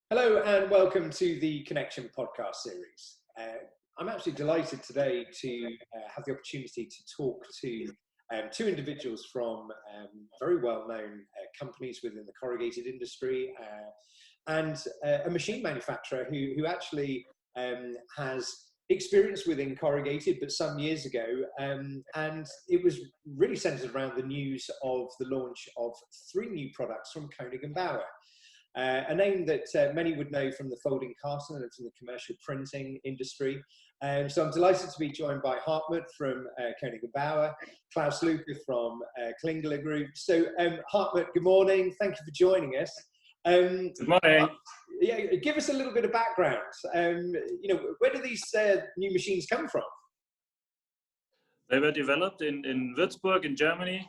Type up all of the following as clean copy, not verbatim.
Hello and welcome to the Connection podcast series. I'm absolutely delighted today to have the opportunity to talk to two individuals from very well-known companies within the corrugated industry and a machine manufacturer who actually has experience within corrugated, but some years ago, and it was really centered around the news of the launch of 3 new products from Koenig Bauer. A name that many would know from the folding carton and from the commercial printing industry. So I'm delighted to be joined by Hartmut from Koenig Bauer, Klaus Lüke from Klingele Group. So Hartmut, good morning. Thank you for joining us. Good morning. Yeah, give us a little bit of background. Where do these new machines come from? They were developed in Würzburg in Germany.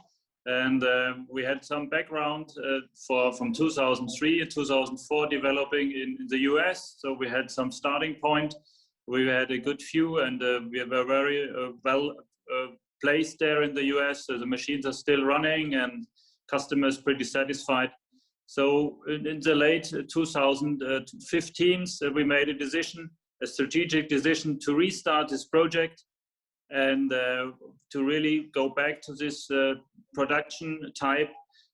And we had some background from 2003 and 2004 developing in the US. So we had some starting point. We had a good view and we were very well placed there in the US. So the machines are still running and customers pretty satisfied. So in the late 2015, we made a strategic decision to restart this project and to really go back to this production type,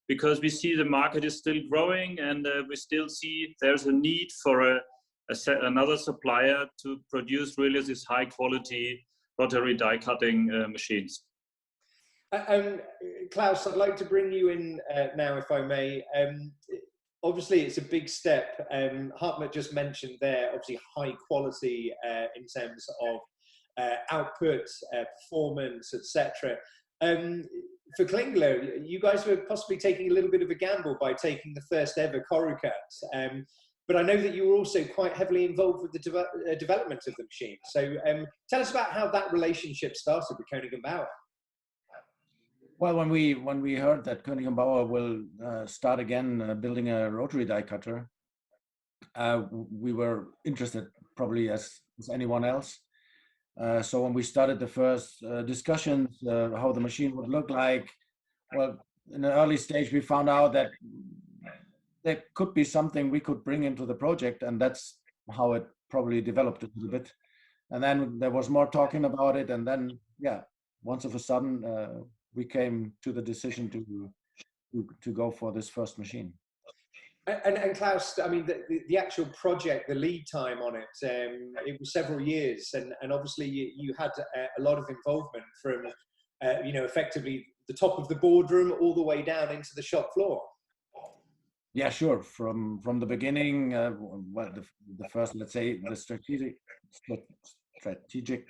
because we see the market is still growing and we still see there's a need for another supplier to produce really this high quality rotary die cutting machines. Klaus, I'd like to bring you in now, if I may. Obviously, it's a big step. Hartmut just mentioned there, obviously high quality in terms of output, performance, etc. For Klingele, you guys were possibly taking a little bit of a gamble by taking the first ever CorruCUT. But I know that you were also quite heavily involved with the development of the machine. So tell us about how that relationship started with Koenig Bauer. Well, when we heard that Koenig Bauer will start again building a rotary die cutter, we were interested probably as anyone else. So when we started the first discussions, how the machine would look like, well, in an early stage, we found out that there could be something we could bring into the project, and that's how it probably developed a little bit. And then there was more talking about it, and then, yeah, once of a sudden, we came to the decision to go for this first machine. And Klaus, I mean, the actual project, the lead time on it, it was several years, and obviously you had a lot of involvement from, effectively the top of the boardroom all the way down into the shop floor. Yeah, sure. From the beginning, well, the first, let's say, the strategic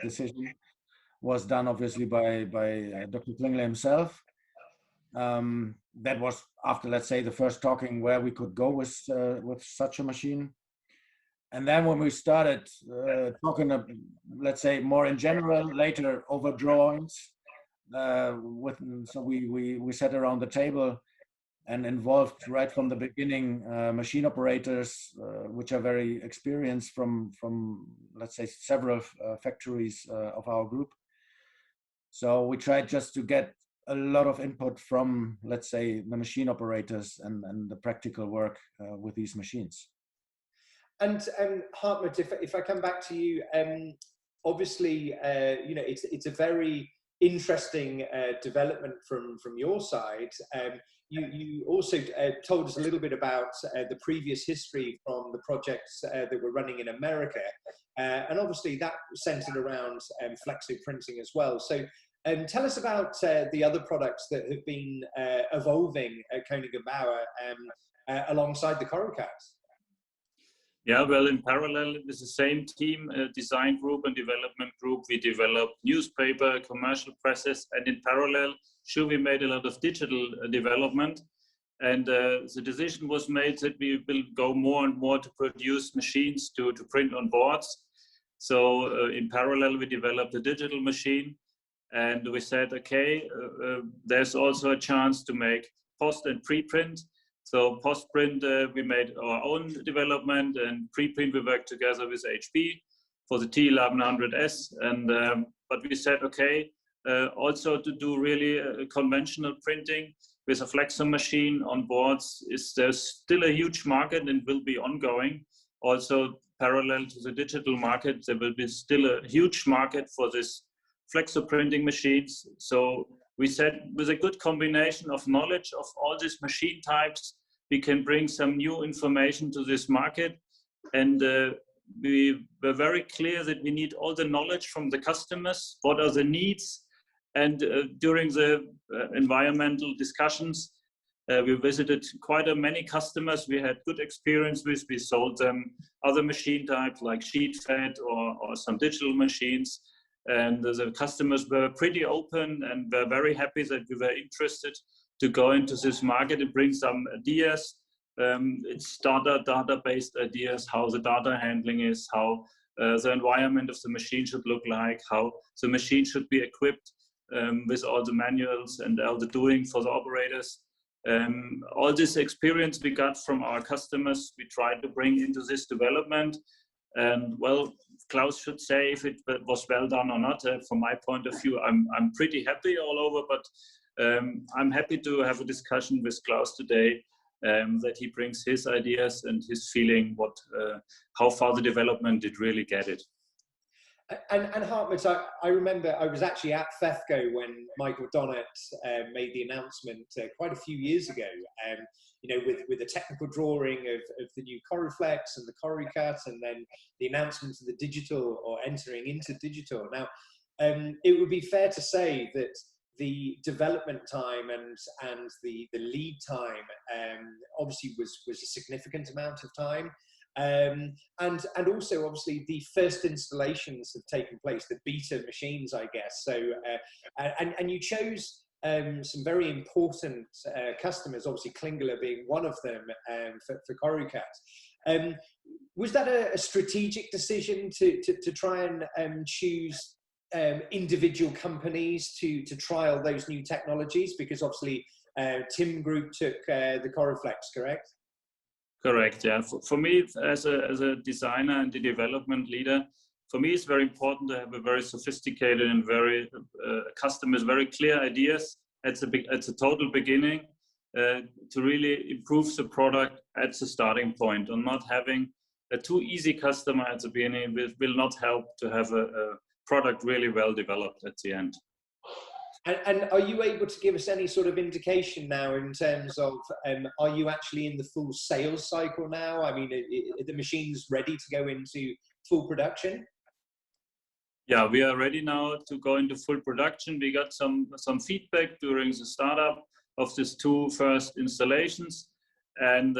decision was done obviously by Dr. Klingeles himself. That was after, let's say, the first talking where we could go with such a machine. And then when we started talking, let's say, more in general, later over drawings, so we sat around the table and involved right from the beginning machine operators, which are very experienced from let's say, several factories of our group. So we tried just to get a lot of input from, let's say, the machine operators and the practical work with these machines. And Hartmut, if I come back to you, obviously, it's a very interesting development from your side. You also told us a little bit about the previous history from the projects that were running in America, and obviously that centered around flexo printing as well. So tell us about the other products that have been evolving at Koenig Bauer alongside the CorruCUT. Yeah, well, in parallel with the same team, design group and development group, we developed newspaper, commercial presses, and in parallel, sure, we made a lot of digital development. And the decision was made that we will go more and more to produce machines to print on boards. So in parallel, we developed a digital machine. And we said, okay, there's also a chance to make post and preprint. So post-print, we made our own development, and preprint we worked together with HP for the T1100S. And but we said, okay, also to do really conventional printing with a flexo machine on boards, there's still a huge market and will be ongoing. also parallel to the digital market, there will be still a huge market for this flexo printing machines. So we said with a good combination of knowledge of all these machine types, we can bring some new information to this market. And we were very clear that we need all the knowledge from the customers, what are the needs. And during the environmental discussions, we visited quite many customers we had good experience with. We sold them other machine types like sheet fed or some digital machines. And the customers were pretty open and were very happy that we were interested to go into this market and bring some ideas. It's data-based ideas, how the data handling is, how the environment of the machine should look like, how the machine should be equipped with all the manuals and all the doing for the operators. All this experience we got from our customers, we tried to bring into this development. And well, Klaus should say if it was well done or not. From my point of view, I'm pretty happy all over, but I'm happy to have a discussion with Klaus today, that he brings his ideas and his feeling how far the development did really get it. And Hartmut, I remember I was actually at FEFCO when Michael Donnett made the announcement quite a few years ago, you know, with the technical drawing of the new CorruFlex and the CorruCUT, and then the announcement of the digital or entering into digital. Now, it would be fair to say that the development time and the lead time obviously was a significant amount of time. And also obviously the first installations have taken place, the beta machines, I guess. So and you chose some very important customers, obviously Klingele being one of them, for CorruCUT. Was that a strategic decision to try and choose individual companies to trial those new technologies? Because obviously Tim Group took the CorruFlex, correct? Correct, yeah. For me, as a designer and the development leader, for me it's very important to have a very sophisticated and very customers, very clear ideas at the total beginning, to really improve the product at the starting point. And not having a too easy customer at the beginning will not help to have a product really well developed at the end. And are you able to give us any sort of indication now in terms of, are you actually in the full sales cycle now? I mean, are the machines ready to go into full production? Yeah, we are ready now to go into full production. We got some feedback during the startup of these two first installations. And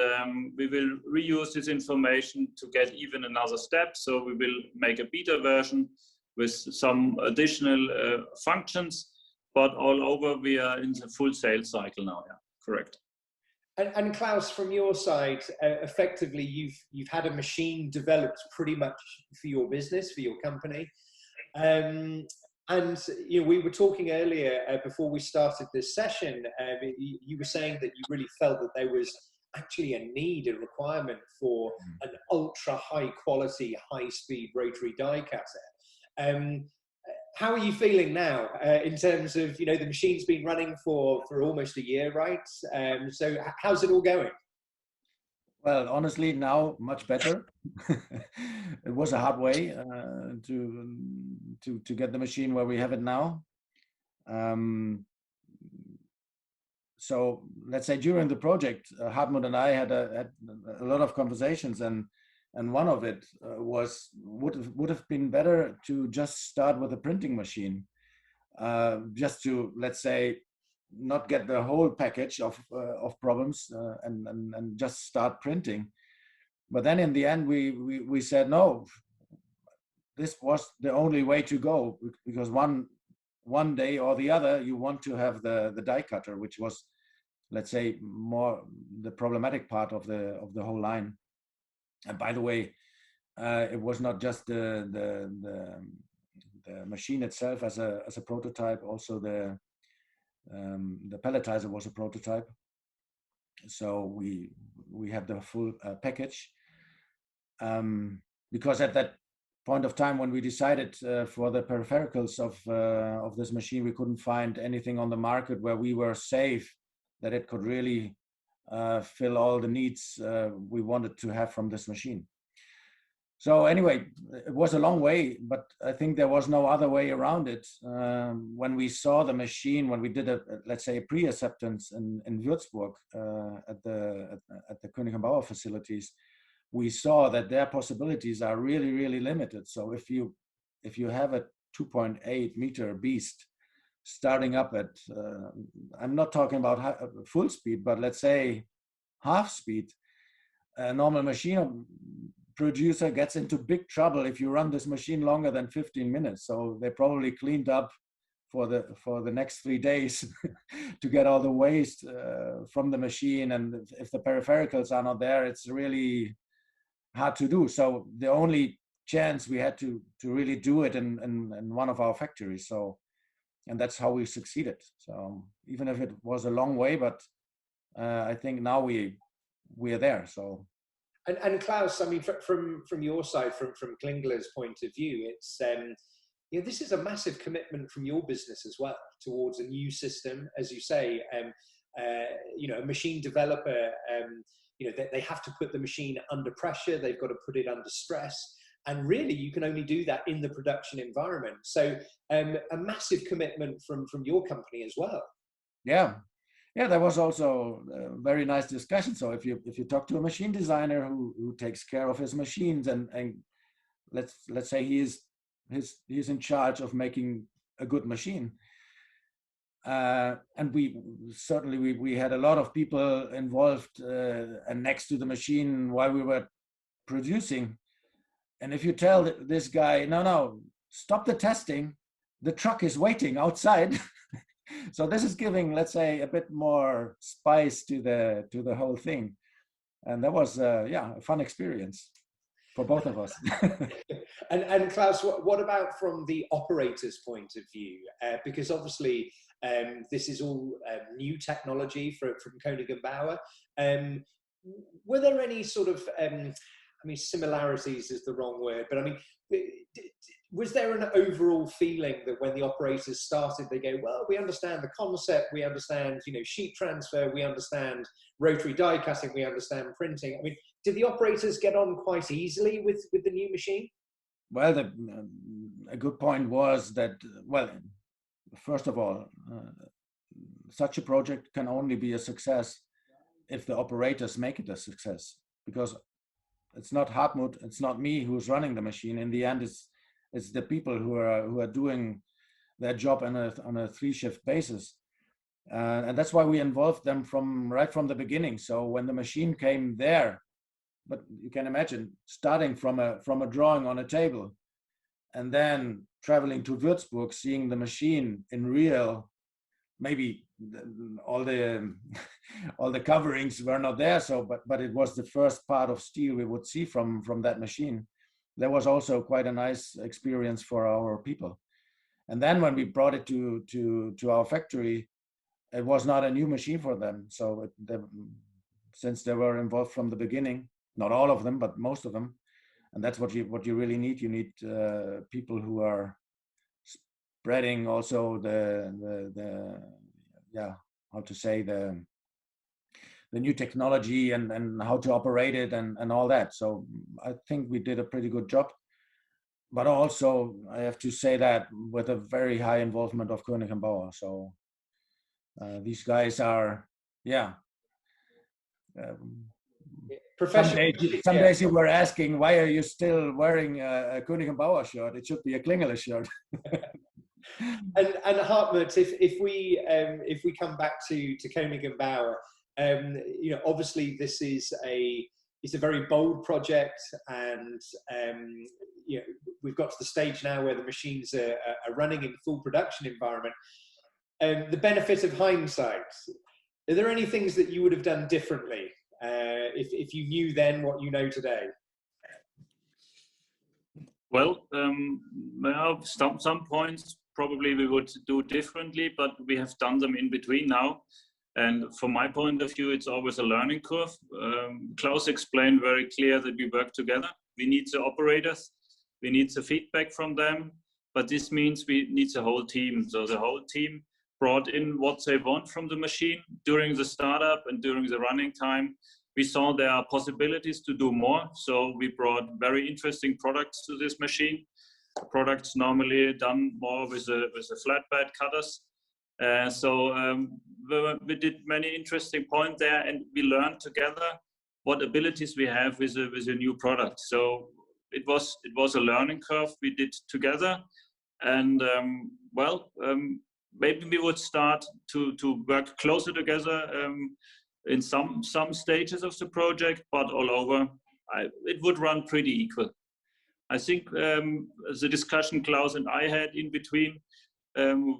we will reuse this information to get even another step. So we will make a beta version with some additional functions. But all over, we are in the full sales cycle now. Yeah, correct. And Klaus, from your side, effectively, you've had a machine developed pretty much for your business, for your company. And you know, we were talking earlier before we started this session. You were saying that you really felt that there was actually a need, a requirement for an ultra high quality, high speed rotary die cutter. How are you feeling now in terms of, you know, the machine's been running for almost a year, right? So how's it all going? Well, honestly, now much better. It was a hard way to get the machine where we have it now. So let's say during the project, Hartmut and I had a lot of conversations, and one of it would have been better to just start with a printing machine, just to, let's say, not get the whole package of problems and just start printing. But then in the end, we said no. This was the only way to go, because one day or the other you want to have the die cutter, which was, let's say, more the problematic part of the whole line. And by the way, it was not just the machine itself as a prototype. Also the pelletizer was a prototype. So we had the full package. Because at that point of time when we decided for the peripherals of this machine, we couldn't find anything on the market where we were safe that it could really fill all the needs we wanted to have from this machine. So anyway, it was a long way, but I think there was no other way around it. When we saw the machine, when we did let's say a pre-acceptance in Würzburg at the Koenig Bauer facilities, we saw that their possibilities are really, really limited. So if you have a 2.8 meter beast starting up at, I'm not talking about full speed, but let's say half speed, a normal machine producer gets into big trouble if you run this machine longer than 15 minutes. So they probably cleaned up for the next 3 days to get all the waste from the machine. And if the peripherals are not there, it's really hard to do. So the only chance we had to really do it in one of our factories. So, and that's how we succeeded. So even if it was a long way, but I think now we are there. So. And Klaus, I mean, from your side, from Klingeles' point of view, it's you know, this is a massive commitment from your business as well towards a new system, as you say. You know, a machine developer, you know, they have to put the machine under pressure. They've got to put it under stress, and really, you can only do that in the production environment. So, a massive commitment from your company as well. Yeah. Yeah, there was also a very nice discussion. So if you talk to a machine designer who takes care of his machines, and let's say he's in charge of making a good machine, and we certainly had a lot of people involved and next to the machine while we were producing. And if you tell this guy, no, stop the testing, the truck is waiting outside. So this is giving, let's say, a bit more spice to the whole thing, and that was a fun experience for both of us. and Klaus, what about from the operator's point of view? Because obviously this is all new technology from Koenig Bauer. Were there any sort of I mean, similarities is the wrong word, but I mean, was there an overall feeling that when the operators started, they go, well, we understand the concept, we understand, you know, sheet transfer, we understand rotary die cutting, we understand printing. I mean, did the operators get on quite easily with the new machine? Well, a good point was that, well, first of all, such a project can only be a success if the operators make it a success, because it's not Hartmut, it's not me who's running the machine. In the end, it's the people who are doing their job on a 3-shift basis, and that's why we involved them right from the beginning. So when the machine came there, but you can imagine starting from a drawing on a table, and then traveling to Würzburg, seeing the machine in real. Maybe all the coverings were not there, so but it was the first part of steel we would see from that machine. That was also quite a nice experience for our people. And then when we brought it to our factory, it was not a new machine for them. So since they were involved from the beginning, not all of them, but most of them, and that's what you really need. You need people who are spreading also the new technology and how to operate it and all that. So I think we did a pretty good job. But also I have to say that with a very high involvement of Koenig Bauer. So these guys are, professional. Some days you were asking, why are you still wearing a Koenig Bauer shirt? It should be a Klingeles shirt. And Hartmut, if we come back to Koenig Bauer, you know, obviously this is it's a very bold project, and you know, we've got to the stage now where the machines are running in full production environment. The benefit of hindsight, are there any things that you would have done differently if you knew then what you know today? Well, some points probably we would do differently, but we have done them in between now. And from my point of view, it's always a learning curve. Klaus explained very clear that we work together. We need the operators, we need the feedback from them, but this means we need the whole team. So the whole team brought in what they want from the machine during the startup and during the running time. we saw there are possibilities to do more. So we brought very interesting products to this machine. Products normally done more with the flatbed cutters. We did many interesting points there, and we learned together what abilities we have with a new product. So it was a learning curve we did together, and maybe we would start to work closer together in some stages of the project, but all over it would run pretty equal. I think the discussion Klaus and I had in between,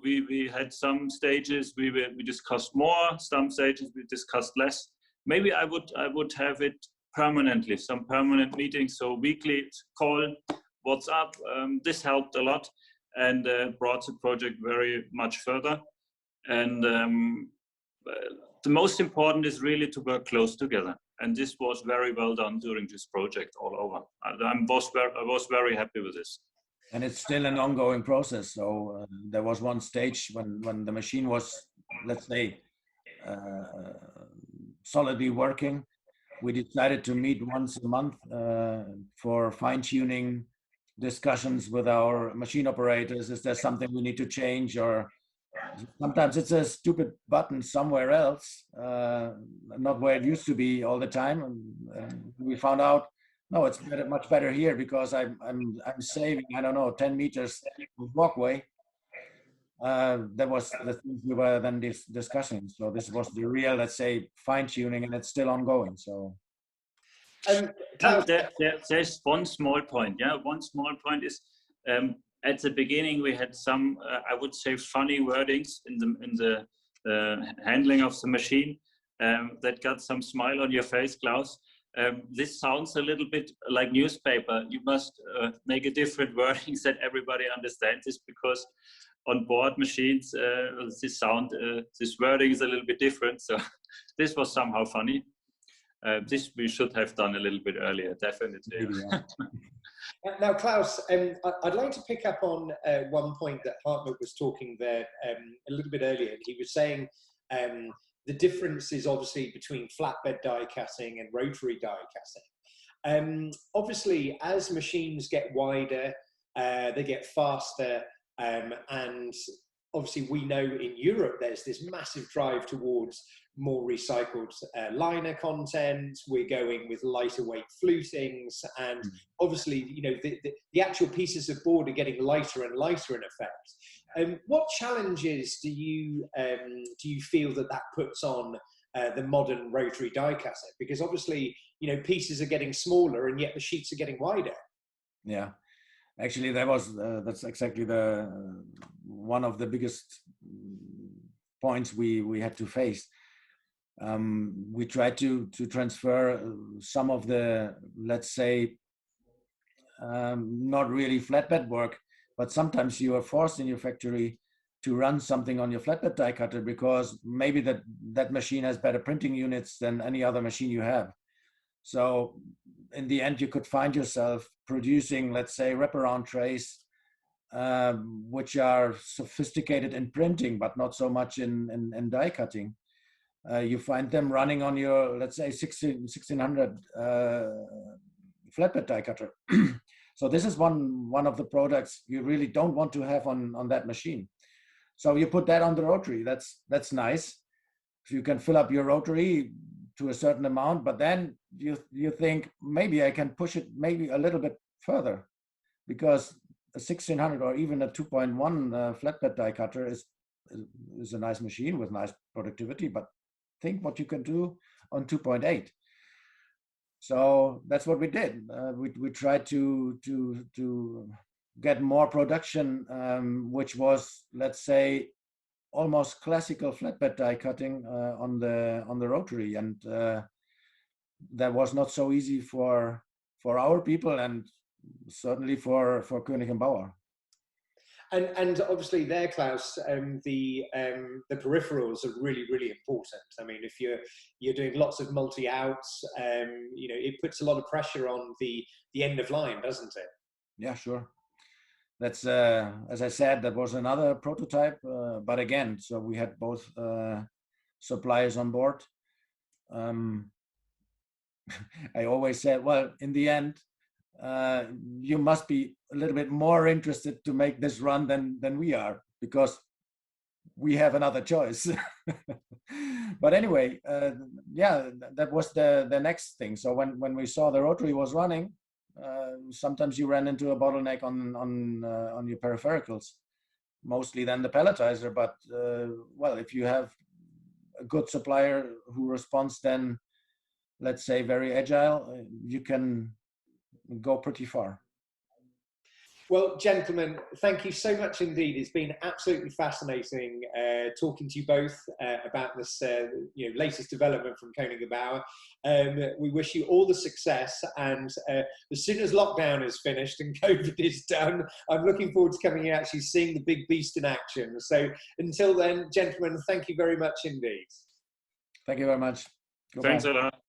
we had some stages we discussed more, some stages we discussed less. Maybe I would have it permanently, some permanent meetings, so weekly call, what's up. This helped a lot and brought the project very much further. And the most important is really to work close together. And this was very well done during this project all over. I was very happy with this. And it's still an ongoing process. So there was one stage when the machine was, let's say, solidly working. We decided to meet once a month for fine-tuning discussions with our machine operators. Is there something we need to change, or sometimes it's a stupid button somewhere else, not where it used to be all the time. And we found out, no, it's much better here because I'm saving, I don't know, 10 meters of walkway. That was the things we were then discussing. So this was the real, let's say, fine tuning, and it's still ongoing. So. There's one small point. Yeah, one small point is at the beginning we had some, I would say, funny wordings in the handling of the machine that got some smile on your face, Klaus. This sounds a little bit like newspaper. You must make a different wordings that everybody understands this, because on board machines this wording is a little bit different. So this was somehow funny. This we should have done a little bit earlier, definitely. Now, Klaus, I'd like to pick up on one point that Hartmut was talking there a little bit earlier. He was saying the difference is obviously between flatbed die cutting and rotary die cutting. Obviously, as machines get wider, they get faster, and obviously we know in Europe there's this massive drive towards more recycled liner content. We're going with lighter weight flutings, and obviously, you know, the actual pieces of board are getting lighter and lighter in effect. What challenges do you feel that puts on the modern rotary die cutter? Because obviously, you know, pieces are getting smaller, and yet the sheets are getting wider. Yeah, actually, that's exactly one of the biggest points we had to face. We tried to transfer some of the, let's say, not really flatbed work, but sometimes you are forced in your factory to run something on your flatbed die cutter because maybe that machine has better printing units than any other machine you have. So in the end, you could find yourself producing, let's say, wraparound trays, which are sophisticated in printing, but not so much in die cutting. You find them running on your, let's say, 1600 flatbed die cutter. So this is one of the products you really don't want to have on that machine. So you put that on the rotary. That's nice. So you can fill up your rotary to a certain amount, but then you think maybe I can push it maybe a little bit further, because a 1600 or even a 2.1 flatbed die cutter is a nice machine with nice productivity, but think what you can do on 2.8. So that's what we did. We tried to get more production, which was, let's say, almost classical flatbed die cutting on the rotary, and that was not so easy for our people, and certainly for Koenig Bauer. And obviously there, Klaus, the peripherals are really, really important. I mean, if you're doing lots of multi-outs, you know, it puts a lot of pressure on the end of line, doesn't it? Yeah, sure. That's, as I said, that was another prototype, but again, so we had both suppliers on board. I always said, well, in the end, you must be a little bit more interested to make this run than we are, because we have another choice. But anyway, yeah, that was the next thing. So when we saw the Rotary was running, sometimes you ran into a bottleneck on your peripherals, mostly then the pelletizer. But well, if you have a good supplier who responds, then let's say very agile, you can go pretty far. Well, gentlemen, thank you so much indeed. It's been absolutely fascinating talking to you both about this latest development from Koenig Bauer. We wish you all the success, and as soon as lockdown is finished and COVID is done, I'm looking forward to coming and actually seeing the big beast in action. So until then, gentlemen, thank you very much indeed. Thank you very much. Goodbye. Thanks a lot.